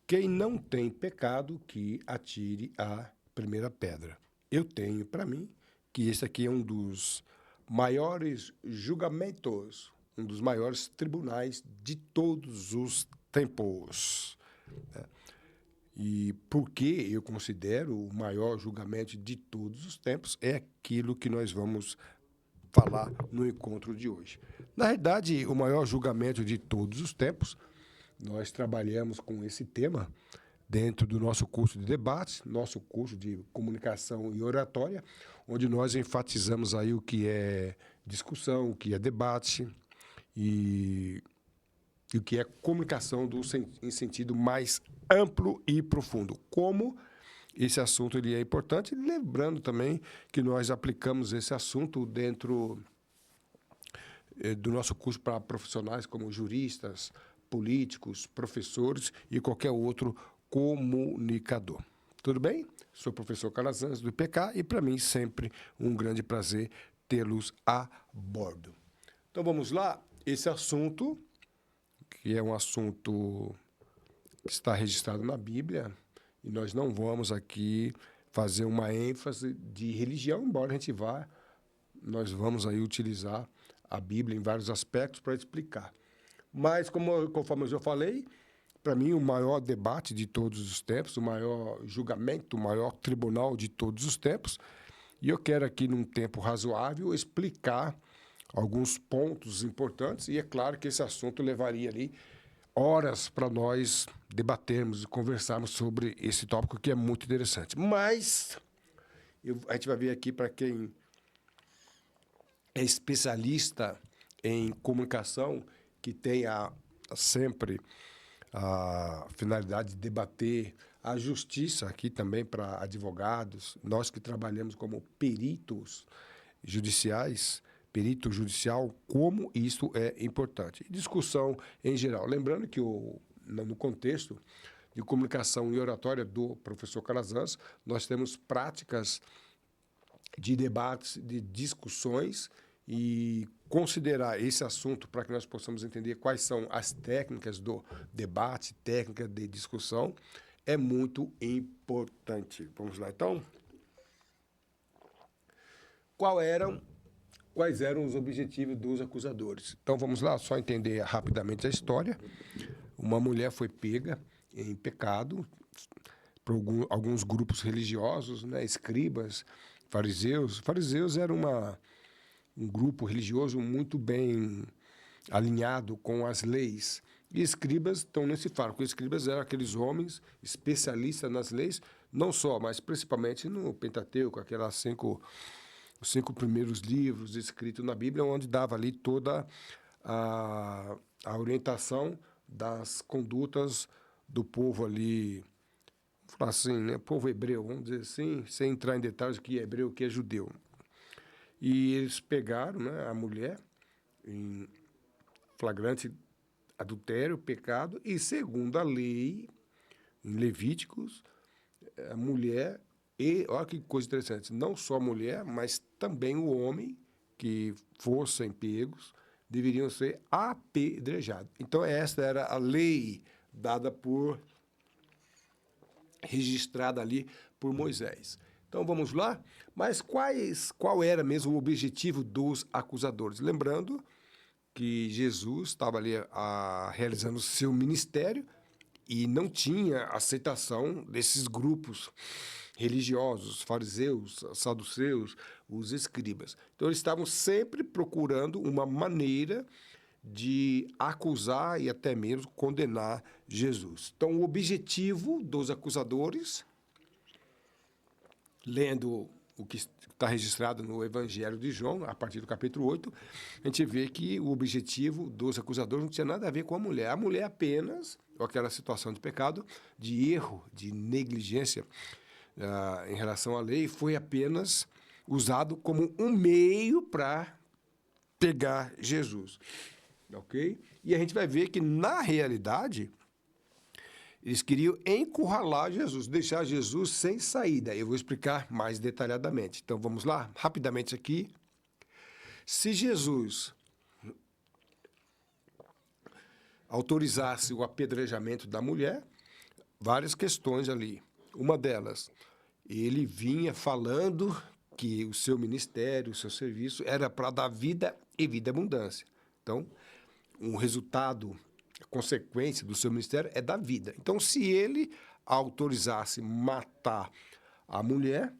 Quem não tem pecado, que atire a primeira pedra. Eu tenho para mim que esse aqui é um dos maiores julgamentos, um dos maiores tribunais de todos os tempos. E por que eu considero o maior julgamento de todos os tempos é aquilo que nós vamos falar no encontro de hoje. Na verdade, o maior julgamento de todos os tempos, nós trabalhamos com esse tema dentro do nosso curso de debates, nosso curso de comunicação e oratória, onde nós enfatizamos aí o que é discussão, o que é debate e o que é comunicação em sentido mais amplo e profundo. Como esse assunto ele é importante, lembrando também que nós aplicamos esse assunto dentro do nosso curso para profissionais como juristas, políticos, professores e qualquer outro comunicador. Tudo bem? Sou o professor Calazans do IPK e para mim sempre um grande prazer tê-los a bordo. Então vamos lá, esse assunto, que é um assunto que está registrado na Bíblia, e nós não vamos aqui fazer uma ênfase de religião, embora a gente vá, nós vamos aí utilizar a Bíblia em vários aspectos para explicar. Mas, conforme eu já falei, para mim o maior debate de todos os tempos, o maior julgamento, o maior tribunal de todos os tempos, e eu quero aqui, num tempo razoável, explicar alguns pontos importantes, e é claro que esse assunto levaria ali horas para nós debatermos e conversarmos sobre esse tópico que é muito interessante. Mas a gente vai ver aqui para quem é especialista em comunicação, que tem sempre a finalidade de debater a justiça aqui também para advogados, nós que trabalhamos como peritos judiciais, perito judicial, como isso é importante. Discussão em geral. Lembrando que no contexto de comunicação e oratória do professor Calazans, nós temos práticas de debates, de discussões e considerar esse assunto para que nós possamos entender quais são as técnicas do debate, técnica de discussão, é muito importante. Vamos lá, então? Quais eram os objetivos dos acusadores? Então, vamos lá, só entender rapidamente a história. Uma mulher foi pega em pecado por alguns grupos religiosos, né, escribas, fariseus. Fariseus era um grupo religioso muito bem alinhado com as leis. E escribas estão nesse farco. Escribas eram aqueles homens especialistas nas leis, não só, mas principalmente no Pentateuco, os 5 primeiros livros escritos na Bíblia, onde dava ali toda a orientação das condutas do povo ali, vamos falar assim, né, povo hebreu, vamos dizer assim, sem entrar em detalhes do que é hebreu, o que é judeu. E eles pegaram, né, a mulher em flagrante adultério, pecado, e segundo a lei, em Levíticos, a mulher, e olha que coisa interessante, não só a mulher, mas também o homem que fossem pegos, deveriam ser apedrejados. Então, esta era a lei registrada ali por Moisés. Então, vamos lá? Mas qual era mesmo o objetivo dos acusadores? Lembrando que Jesus estava ali realizando seu ministério e não tinha aceitação desses grupos religiosos, fariseus, saduceus, os escribas. Então, eles estavam sempre procurando uma maneira de acusar e até mesmo condenar Jesus. Então, o objetivo dos acusadores, lendo o que está registrado no Evangelho de João, a partir do capítulo 8, a gente vê que o objetivo dos acusadores não tinha nada a ver com a mulher. A mulher apenas, ou aquela situação de pecado, de erro, de negligência em relação à lei, foi apenas usado como um meio para pegar Jesus. Ok? E a gente vai ver que, na realidade, eles queriam encurralar Jesus, deixar Jesus sem saída. Eu vou explicar mais detalhadamente. Então, vamos lá, rapidamente aqui. Se Jesus autorizasse o apedrejamento da mulher, várias questões ali. Uma delas, ele vinha falando que o seu ministério, o seu serviço, era para dar vida e vida em abundância. Então, um resultado, a consequência do seu ministério é dar vida. Então, se ele autorizasse matar a mulher,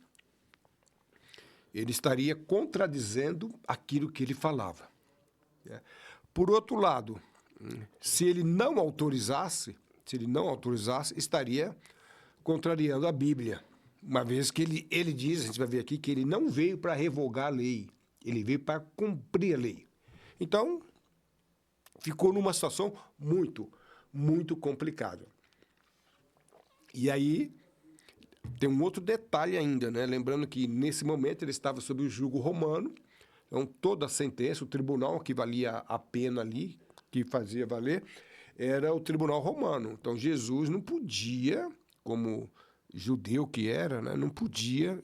ele estaria contradizendo aquilo que ele falava. Por outro lado, se ele não autorizasse, estaria contrariando a Bíblia. Uma vez que ele diz, a gente vai ver aqui, que ele não veio para revogar a lei, ele veio para cumprir a lei. Então, ficou numa situação muito, muito complicada. E aí, tem um outro detalhe ainda, né? Lembrando que, nesse momento, ele estava sob o jugo romano, então, toda a sentença, o tribunal que valia a pena ali, que fazia valer, era o tribunal romano. Então, Jesus não podia, como judeu que era, né? Não podia,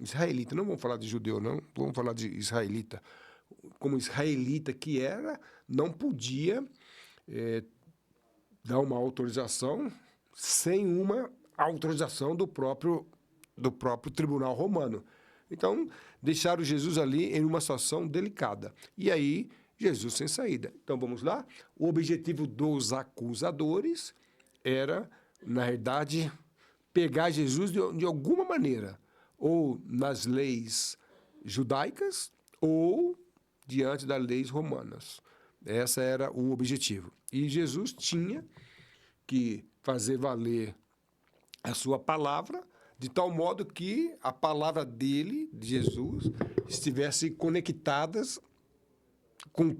israelita, não vamos falar de judeu, não, vamos falar de israelita. Como israelita que era, não podia dar uma autorização sem uma autorização do próprio tribunal romano. Então, deixaram Jesus ali em uma situação delicada. E aí, Jesus sem saída. Então, vamos lá. O objetivo dos acusadores era, na verdade, pegar Jesus de alguma maneira, ou nas leis judaicas, ou diante das leis romanas. Esse era o objetivo. E Jesus tinha que fazer valer a sua palavra, de tal modo que a palavra dele, de Jesus, estivesse conectadas com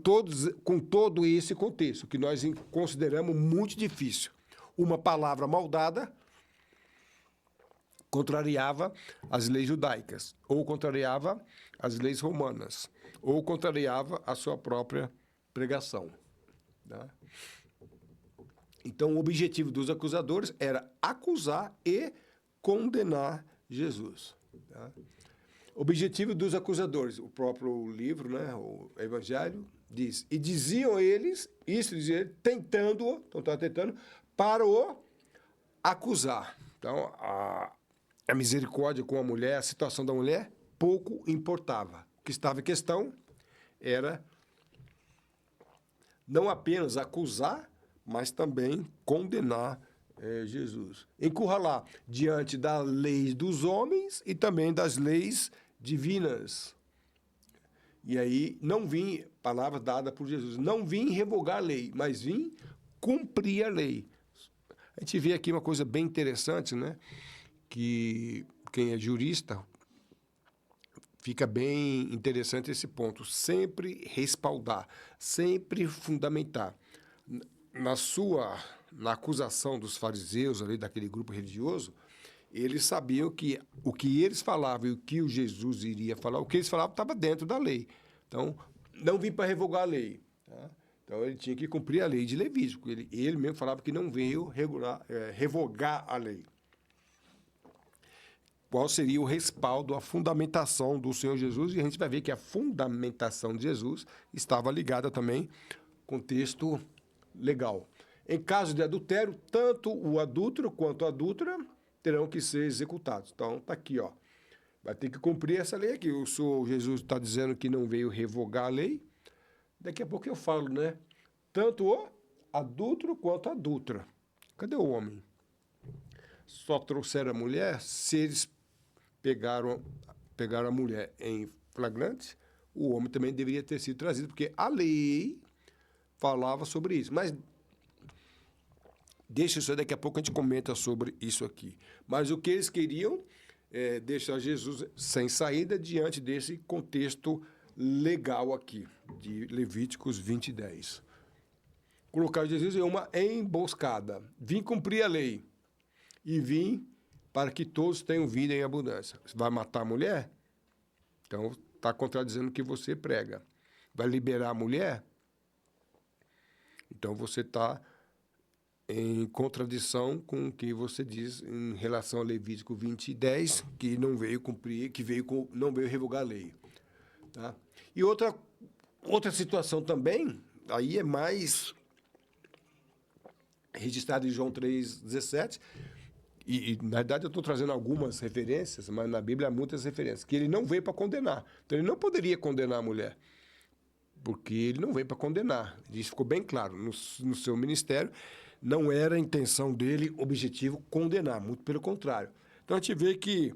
todo esse contexto, que nós consideramos muito difícil. Uma palavra mal dada contrariava as leis judaicas, ou contrariava as leis romanas, ou contrariava a sua própria pregação. Tá? Então, o objetivo dos acusadores era acusar e condenar Jesus. Tá? O objetivo dos acusadores, o próprio livro, né, o Evangelho, diz, e diziam eles, isso dizia ele, tentando, para o acusar. Então, a misericórdia com a mulher, a situação da mulher, pouco importava. O que estava em questão era não apenas acusar, mas também condenar Jesus. Encurralar diante das leis dos homens e também das leis divinas. E aí, não vim, palavra dada por Jesus, não vim revogar a lei, mas vim cumprir a lei. A gente vê aqui uma coisa bem interessante, né? Que quem é jurista fica bem interessante esse ponto. Sempre respaldar, sempre fundamentar. Na acusação dos fariseus, ali, daquele grupo religioso, eles sabiam que o que eles falavam e o que o Jesus iria falar, o que eles falavam estava dentro da lei. Então, não vim para revogar a lei. Tá? Então, ele tinha que cumprir a lei de Levítico. Ele mesmo falava que não veio revogar a lei. Qual seria o respaldo, a fundamentação do Senhor Jesus? E a gente vai ver que a fundamentação de Jesus estava ligada também com o texto legal. Em caso de adultério, tanto o adúltero quanto a adúltera terão que ser executados. Então, está aqui, ó. Vai ter que cumprir essa lei aqui. O Senhor Jesus está dizendo que não veio revogar a lei. Daqui a pouco eu falo, né? Tanto o adúltero quanto a adúltera. Cadê o homem? Só trouxeram a mulher. Se eles pegaram a mulher em flagrante, o homem também deveria ter sido trazido, porque a lei falava sobre isso. Mas deixa isso aí, daqui a pouco a gente comenta sobre isso aqui. Mas o que eles queriam é deixar Jesus sem saída diante desse contexto legal aqui, de Levíticos 20:10. Colocar Jesus em uma emboscada. Vim cumprir a lei e vim para que todos tenham vida em abundância. Você vai matar a mulher? Então, está contradizendo o que você prega. Vai liberar a mulher? Então, você está em contradição com o que você diz em relação a Levítico 20:10, que não veio cumprir, não veio revogar a lei. Tá? E outra situação também, aí é mais registrado em João 3,17. E, na verdade, eu estou trazendo algumas referências, mas na Bíblia há muitas referências, que ele não veio para condenar. Então, ele não poderia condenar a mulher, porque ele não veio para condenar. Isso ficou bem claro. No seu ministério, não era a intenção dele, objetivo, condenar, muito pelo contrário. Então, a gente vê que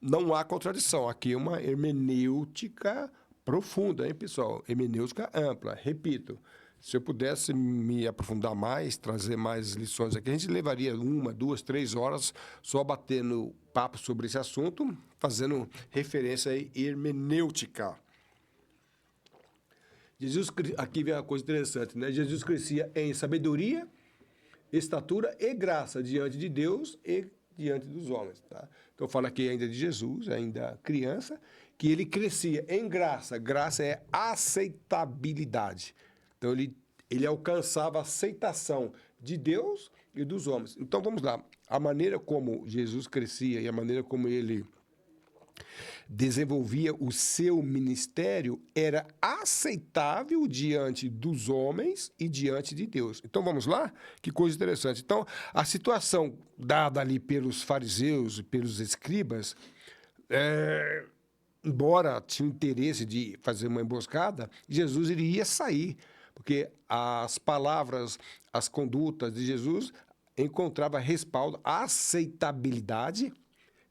não há contradição. Aqui é uma hermenêutica profunda, hein, pessoal? Hermenêutica ampla. Repito, se eu pudesse me aprofundar mais, trazer mais lições aqui, a gente levaria 1, 2, 3 horas só batendo papo sobre esse assunto, fazendo referência à hermenêutica. Jesus, aqui vem uma coisa interessante, né? Jesus crescia em sabedoria, estatura e graça diante de Deus e diante dos homens, tá? Então, fala aqui ainda de Jesus, ainda criança, que ele crescia em graça. Graça é aceitabilidade. Então, ele alcançava a aceitação de Deus e dos homens. Então, vamos lá. A maneira como Jesus crescia e a maneira como ele desenvolvia o seu ministério era aceitável diante dos homens e diante de Deus. Então, vamos lá? Que coisa interessante. Então, a situação dada ali pelos fariseus e pelos escribas, embora tinha interesse de fazer uma emboscada, Jesus iria sair, porque as palavras, as condutas de Jesus encontravam respaldo, aceitabilidade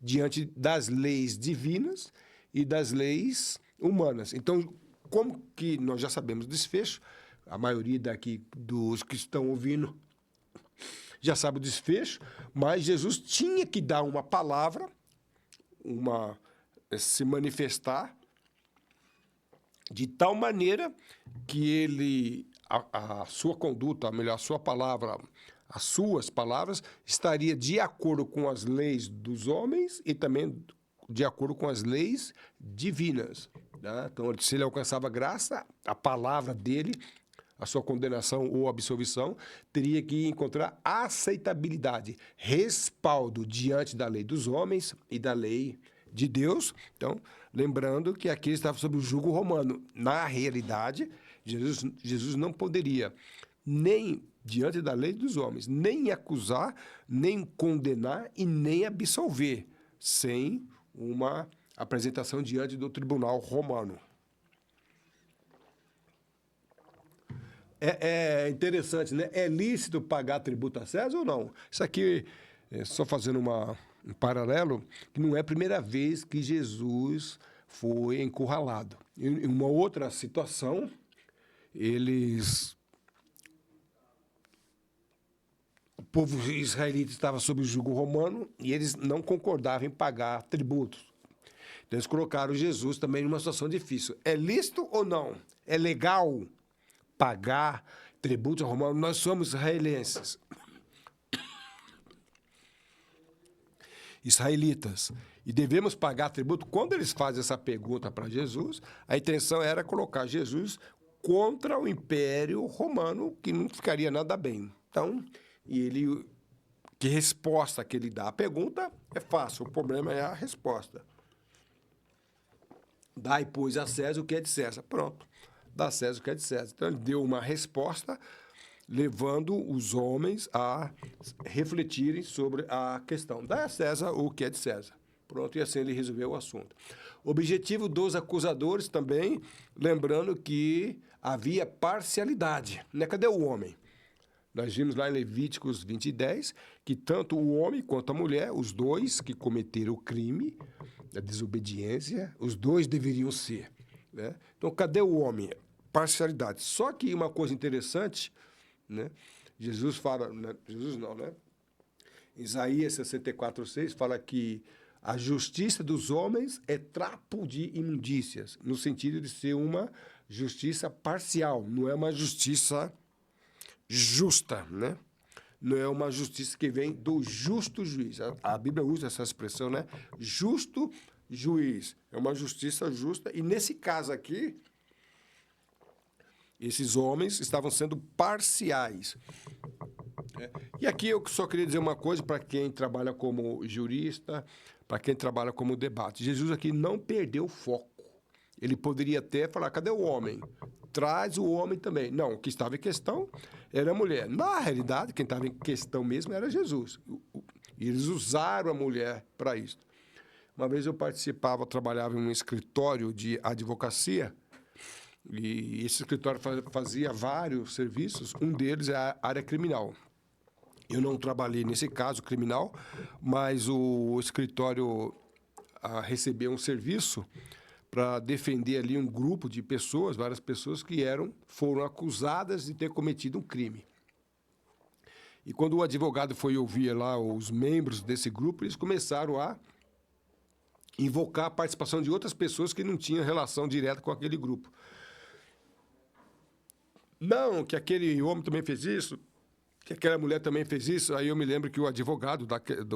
diante das leis divinas e das leis humanas. Então, como que nós já sabemos o desfecho, a maioria daqui dos que estão ouvindo já sabe o desfecho, mas Jesus tinha que dar uma palavra, se manifestar de tal maneira que a sua conduta, melhor, a sua palavra, as suas palavras, estaria de acordo com as leis dos homens e também de acordo com as leis divinas, né? Então, se ele alcançava graça, a palavra dele, a sua condenação ou absolvição, teria que encontrar aceitabilidade, respaldo diante da lei dos homens e da lei de Deus. Então, lembrando que aqui estava sob o jugo romano. Na realidade, Jesus não poderia nem diante da lei dos homens, nem acusar, nem condenar e nem absolver, sem uma apresentação diante do tribunal romano. É interessante, né? É lícito pagar tributo a César ou não? Isso aqui, só fazendo um paralelo, que não é a primeira vez que Jesus foi encurralado. Em uma outra situação, o povo israelita estava sob o jugo romano e eles não concordavam em pagar tributos. Então, eles colocaram Jesus também numa situação difícil. É lícito ou não? É legal pagar tributos romanos? Nós somos israelenses, israelitas, e devemos pagar tributo. Quando eles fazem essa pergunta para Jesus, a intenção era colocar Jesus contra o Império Romano, que não ficaria nada bem. Então, que resposta que ele dá? A pergunta é fácil, o problema é a resposta. Dai, pois, a César o que é de César. Pronto, dá a César o que é de César. Então, ele deu uma resposta levando os homens a refletirem sobre a questão. Dá a César o que é de César. Pronto, e assim ele resolveu o assunto. Objetivo dos acusadores também, lembrando que havia parcialidade, né? Cadê o homem? Nós vimos lá em Levíticos 20:10 que tanto o homem quanto a mulher, os dois que cometeram o crime da desobediência, os dois deveriam ser, né? Então, cadê o homem? Parcialidade. Só que uma coisa interessante, né? Jesus fala, né? Jesus não, né? Isaías 64:6 fala que a justiça dos homens é trapo de imundícias, no sentido de ser uma justiça parcial, não é uma justiça justa, né? Não é uma justiça que vem do justo juiz. A Bíblia usa essa expressão, né? Justo juiz. É uma justiça justa. E nesse caso aqui, esses homens estavam sendo parciais. E aqui eu só queria dizer uma coisa para quem trabalha como jurista, para quem trabalha como debate. Jesus aqui não perdeu o foco. Ele poderia até falar, cadê o homem? traz o homem também. Não, o que estava em questão era a mulher. Na realidade, quem estava em questão mesmo era Jesus. E eles usaram a mulher para isso. Uma vez eu trabalhava em um escritório de advocacia, e esse escritório fazia vários serviços, um deles é a área criminal. Eu não trabalhei nesse caso criminal, mas o escritório recebeu um serviço para defender ali um grupo de pessoas, várias pessoas que foram acusadas de ter cometido um crime. E quando o advogado foi ouvir lá os membros desse grupo, eles começaram a invocar a participação de outras pessoas que não tinham relação direta com aquele grupo. Não, que aquele homem também fez isso, que aquela mulher também fez isso. Aí eu me lembro que o advogado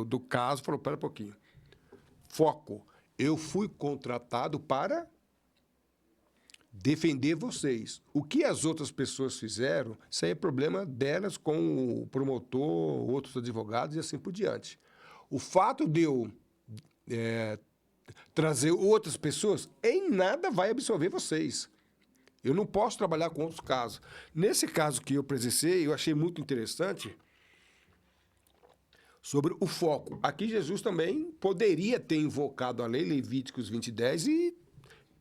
do caso falou, espera um pouquinho. Foco. Eu fui contratado para defender vocês. O que as outras pessoas fizeram, isso aí é problema delas com o promotor, outros advogados e assim por diante. O fato de eu trazer outras pessoas, em nada vai absolver vocês. Eu não posso trabalhar com outros casos. Nesse caso que eu presenciei, eu achei muito interessante sobre o foco. Aqui Jesus também poderia ter invocado a lei, Levíticos 20:10, e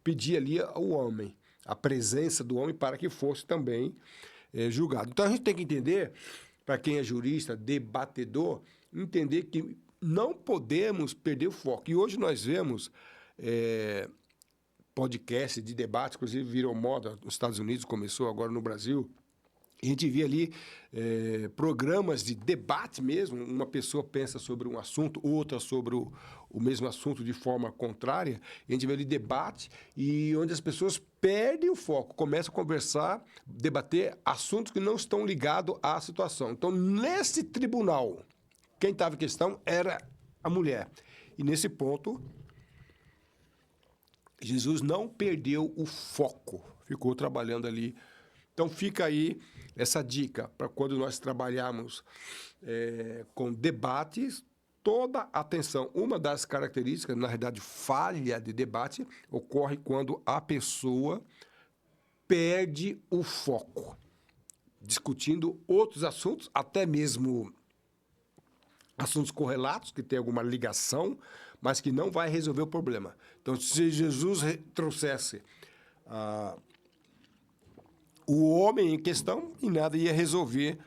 pedir ali ao homem, a presença do homem para que fosse também julgado. Então a gente tem que entender, para quem é jurista, debatedor, entender que não podemos perder o foco. E hoje nós vemos podcast de debate, inclusive virou moda nos Estados Unidos, começou agora no Brasil. A gente vê ali programas de debate mesmo, uma pessoa pensa sobre um assunto, outra sobre o mesmo assunto de forma contrária, a gente vê ali debate e onde as pessoas perdem o foco, começam a conversar, debater assuntos que não estão ligados à situação. Então, nesse tribunal, quem estava em questão era a mulher. E nesse ponto, Jesus não perdeu o foco, ficou trabalhando ali. Então, fica aí essa dica para quando nós trabalharmos com debates, toda atenção. Uma das características, na realidade, falha de debate, ocorre quando a pessoa perde o foco, discutindo outros assuntos, até mesmo assuntos correlatos, que tem alguma ligação, mas que não vai resolver o problema. Então, se Jesus trouxesse o homem em questão, e nada ia resolver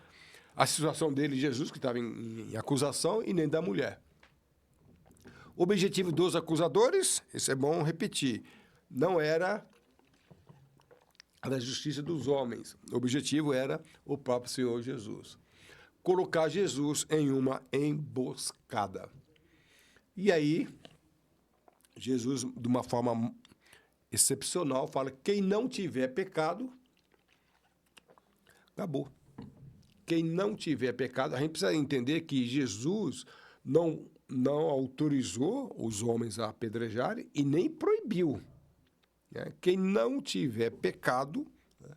a situação dele, Jesus, que estava em acusação, e nem da mulher. O objetivo dos acusadores, isso é bom repetir, não era a da justiça dos homens. O objetivo era o próprio Senhor Jesus. Colocar Jesus em uma emboscada. E aí, Jesus, de uma forma excepcional, fala: quem não tiver pecado, acabou. Quem não tiver pecado, a gente precisa entender que Jesus não autorizou os homens a apedrejarem e nem proibiu. Né? Quem não tiver pecado, né?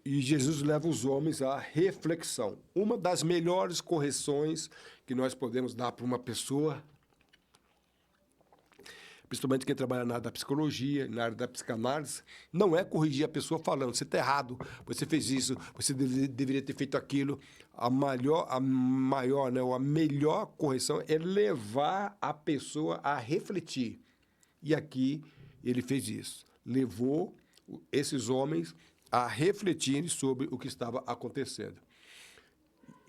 E Jesus leva os homens à reflexão. Uma das melhores correções que nós podemos dar para uma pessoa, principalmente quem trabalha na área da psicologia, na área da psicanálise, não é corrigir a pessoa falando, você está errado, você fez isso, você deveria ter feito aquilo. A melhor correção é levar a pessoa a refletir. E aqui ele fez isso. Levou esses homens a refletirem sobre o que estava acontecendo.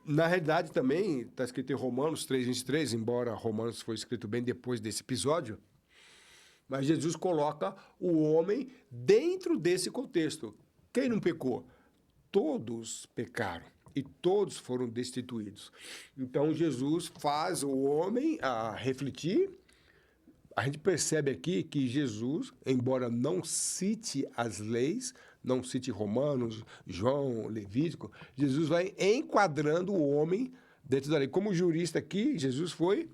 Na realidade, também, está escrito em Romanos 3:23, embora Romanos foi escrito bem depois desse episódio, mas Jesus coloca o homem dentro desse contexto. Quem não pecou? Todos pecaram e todos foram destituídos. Então, Jesus faz o homem a refletir. A gente percebe aqui que Jesus, embora não cite as leis, não cite Romanos, João, Levítico, Jesus vai enquadrando o homem dentro da lei. Como jurista aqui, Jesus foi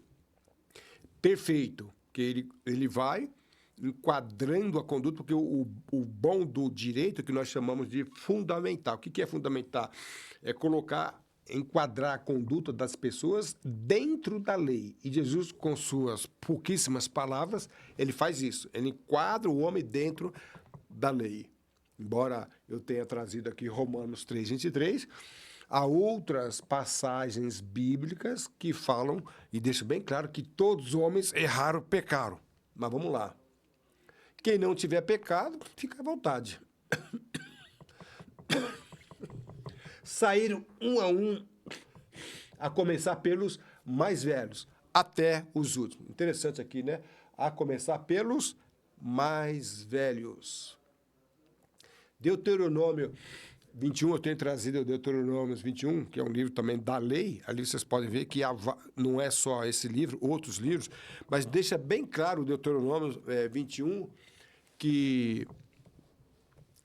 perfeito, que ele vai enquadrando a conduta, porque o bom do direito, que nós chamamos de fundamentar. O que é fundamentar? É enquadrar a conduta das pessoas dentro da lei. E Jesus, com suas pouquíssimas palavras, ele faz isso. Ele enquadra o homem dentro da lei. Embora eu tenha trazido aqui Romanos 3:23, há outras passagens bíblicas que falam e deixam bem claro que todos os homens erraram, pecaram. Mas vamos lá. Quem não tiver pecado, fica à vontade. Saíram um a um, a começar pelos mais velhos, até os últimos. Interessante aqui, né? A começar pelos mais velhos. Deuteronômio 21, eu tenho trazido o Deuteronômio 21, que é um livro também da lei. Ali vocês podem ver que não é só esse livro, outros livros, mas deixa bem claro o Deuteronômio 21, que...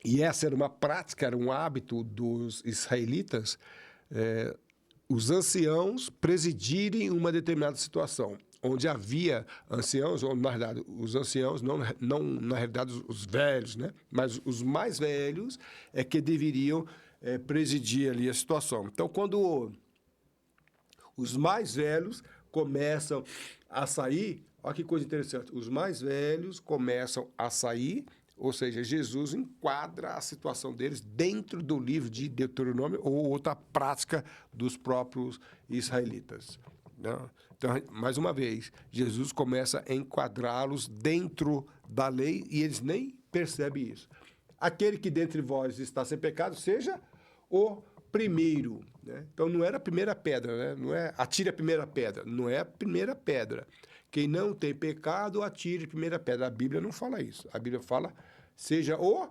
E essa era uma prática, era um hábito dos israelitas, os anciãos presidirem uma determinada situação, onde havia anciãos, ou na realidade, os anciãos, não na realidade os velhos, né? Mas os mais velhos é que deveriam presidir ali a situação. Então, quando os mais velhos começam a sair, olha que coisa interessante, os mais velhos começam a sair, ou seja, Jesus enquadra a situação deles dentro do livro de Deuteronômio ou outra prática dos próprios israelitas. Não? Então, mais uma vez, Jesus começa a enquadrá-los dentro da lei e eles nem percebem isso. Aquele que dentre vós está sem pecado, seja o primeiro. Né? Então, não era a primeira pedra, né? Não é atire a primeira pedra, não é a primeira pedra. Quem não tem pecado, atire a primeira pedra. A Bíblia não fala isso. A Bíblia fala, seja o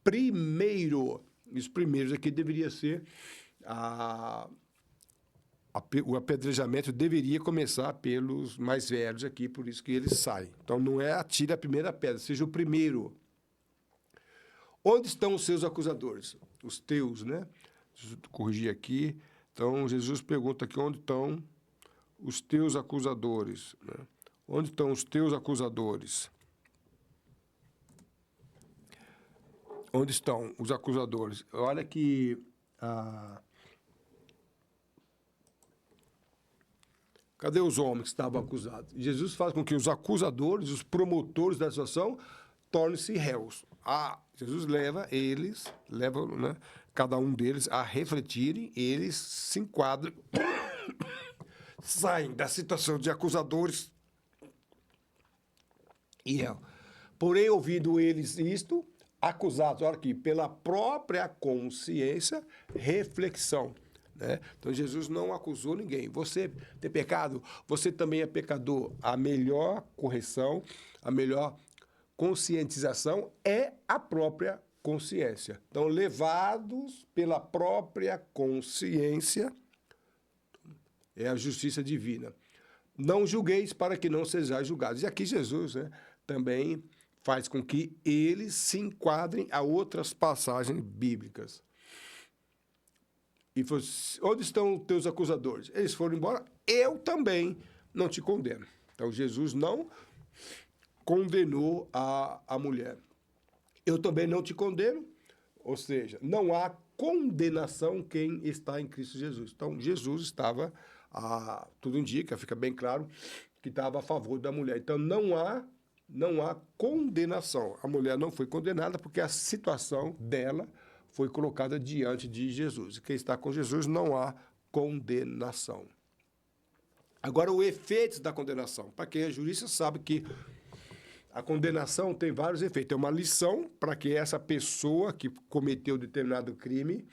primeiro. Os primeiros aqui deveria ser o apedrejamento deveria começar pelos mais velhos aqui, por isso que eles saem. Então, não é atire a primeira pedra, seja o primeiro. Onde estão os seus acusadores? Os teus, né? Deixa eu corrigir aqui. Então, Jesus pergunta aqui, onde estão os teus acusadores? Né? Onde estão os teus acusadores? Onde estão os acusadores? Olha que... Cadê os homens que estavam acusados? Jesus faz com que os acusadores, os promotores da situação, tornem-se réus. Jesus leva, né, cada um deles a refletirem, eles se enquadram, saem da situação de acusadores e réus. Porém, ouvindo eles isto, acusados, olha aqui, pela própria consciência, reflexão. Né? Então, Jesus não acusou ninguém. Você tem pecado, você também é pecador. A melhor correção, a melhor conscientização é a própria consciência. Então, levados pela própria consciência, é a justiça divina. Não julgueis para que não sejais julgados. E aqui Jesus, né, também faz com que eles se enquadrem a outras passagens bíblicas. E falou, onde estão os teus acusadores? Eles foram embora, eu também não te condeno. Então, Jesus não condenou a mulher. Eu também não te condeno, ou seja, não há condenação quem está em Cristo Jesus. Então, Jesus estava, tudo indica, fica bem claro, que estava a favor da mulher. Então, não há condenação. A mulher não foi condenada porque a situação dela foi colocada diante de Jesus. Quem está com Jesus não há condenação. Agora, o efeito da condenação. Para quem é jurista, sabe que a condenação tem vários efeitos. É uma lição para que essa pessoa que cometeu determinado crime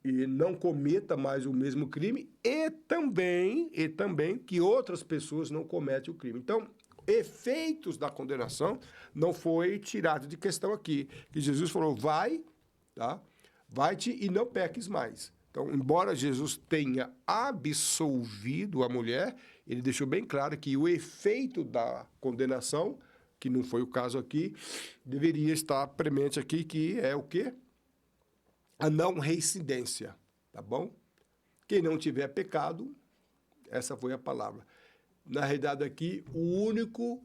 e não cometa mais o mesmo crime e também que outras pessoas não cometem o crime. Então, efeitos da condenação não foi tirado de questão aqui. Que Jesus falou, tá? Vai-te e não peques mais. Então, embora Jesus tenha absolvido a mulher, ele deixou bem claro que o efeito da condenação, que não foi o caso aqui, deveria estar premente aqui, que é o quê? A não reincidência, tá bom? Quem não tiver pecado, essa foi a palavra. Na realidade aqui, o único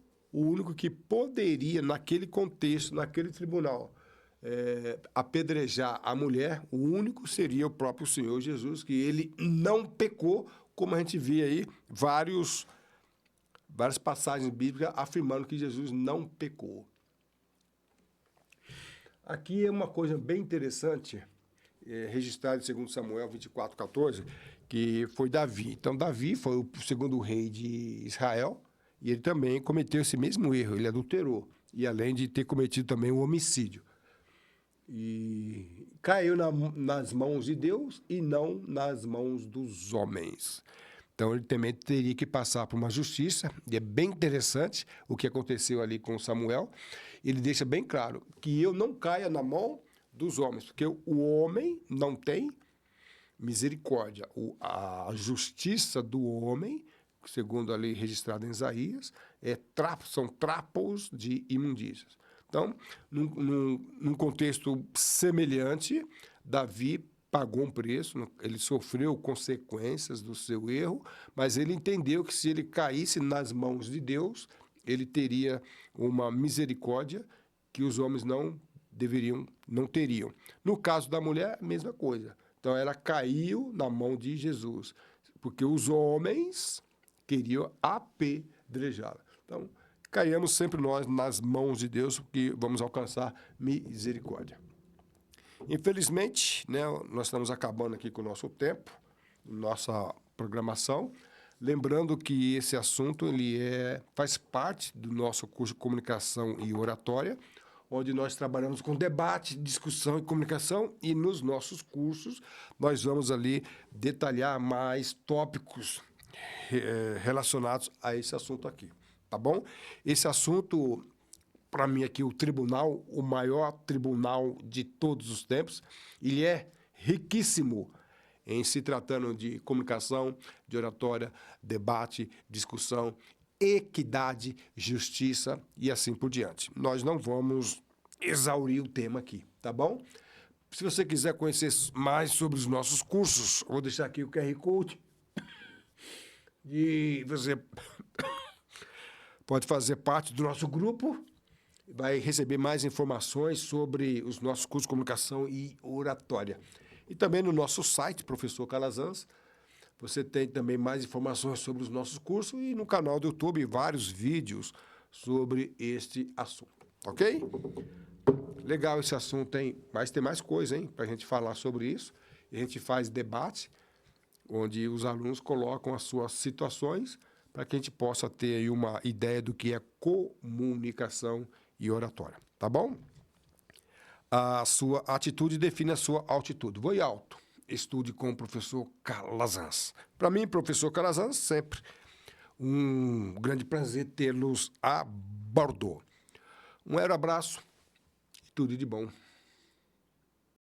que poderia, naquele contexto, naquele tribunal, apedrejar a mulher, o único seria o próprio Senhor Jesus, que ele não pecou, como a gente vê aí várias passagens bíblicas afirmando que Jesus não pecou. Aqui é uma coisa bem interessante, registrado em 2 Samuel 24:14, que foi Davi. Então, Davi foi o segundo rei de Israel e ele também cometeu esse mesmo erro, ele adulterou. E além de ter cometido também o homicídio. E caiu nas mãos de Deus e não nas mãos dos homens. Então, ele também teria que passar por uma justiça, e é bem interessante o que aconteceu ali com Samuel. Ele deixa bem claro que eu não caia na mão dos homens, porque o homem não tem misericórdia. A justiça do homem, segundo ali registrado em Isaías, são trapos de imundícias. Então, num contexto semelhante, Davi pagou um preço, ele sofreu consequências do seu erro, mas ele entendeu que se ele caísse nas mãos de Deus, ele teria uma misericórdia que os homens não teriam. No caso da mulher, a mesma coisa. Então, ela caiu na mão de Jesus, porque os homens queriam apedrejá-la. Então, caiamos sempre nós nas mãos de Deus, porque vamos alcançar misericórdia. Infelizmente, né, nós estamos acabando aqui com o nosso tempo, nossa programação. Lembrando que esse assunto faz parte do nosso curso de comunicação e oratória, onde nós trabalhamos com debate, discussão e comunicação, e nos nossos cursos nós vamos ali detalhar mais tópicos relacionados a esse assunto aqui, tá bom? Esse assunto, para mim aqui, o maior tribunal de todos os tempos, ele é riquíssimo em se tratando de comunicação, de oratória, debate, discussão, equidade, justiça e assim por diante. Nós não vamos exaurir o tema aqui, tá bom? Se você quiser conhecer mais sobre os nossos cursos, vou deixar aqui o QR Code e você pode fazer parte do nosso grupo, vai receber mais informações sobre os nossos cursos de comunicação e oratória. E também no nosso site, Professor Calazans, você tem também mais informações sobre os nossos cursos e no canal do YouTube vários vídeos sobre este assunto, ok? Legal esse assunto, hein? Mas tem mais coisa, hein, para a gente falar sobre isso. A gente faz debate, onde os alunos colocam as suas situações para que a gente possa ter aí uma ideia do que é comunicação e oratória, tá bom? A sua atitude define a sua altitude. Voe alto. Estude com o professor Calazans. Para mim, professor Calazans, sempre um grande prazer tê-los a bordo. Um abraço e tudo de bom.